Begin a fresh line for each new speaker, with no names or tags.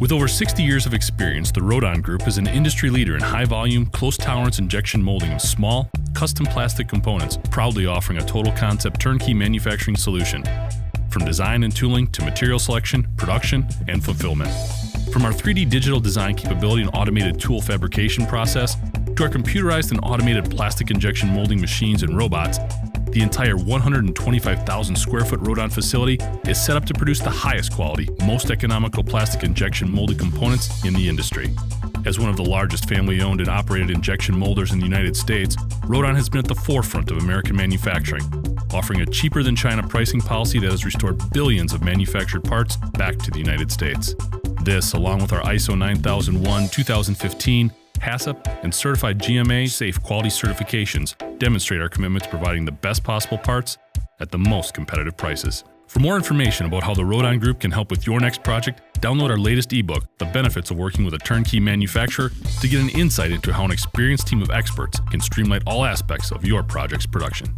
With over 60 years of experience, the Rodon Group is an industry leader in high-volume, close-tolerance injection molding of small, custom plastic components, proudly offering a total concept turnkey manufacturing solution, from design and tooling to material selection, production, and fulfillment. From our 3D digital design capability and automated tool fabrication process, to our computerized and automated plastic injection molding machines and robots, the entire 125,000 square foot Rodon facility is set up to produce the highest quality, most economical plastic injection molded components in the industry. As one of the largest family-owned and operated injection molders in the United States, Rodon has been at the forefront of American manufacturing, offering a cheaper than China pricing policy that has restored billions of manufactured parts back to the United States. This, along with our ISO 9001, 2015, HACCP, and certified GMA safe quality certifications, demonstrate our commitment to providing the best possible parts at the most competitive prices. For more information about how the Rodon Group can help with your next project, download our latest ebook, The Benefits of Working with a Turnkey Manufacturer, to get an insight into how an experienced team of experts can streamline all aspects of your project's production.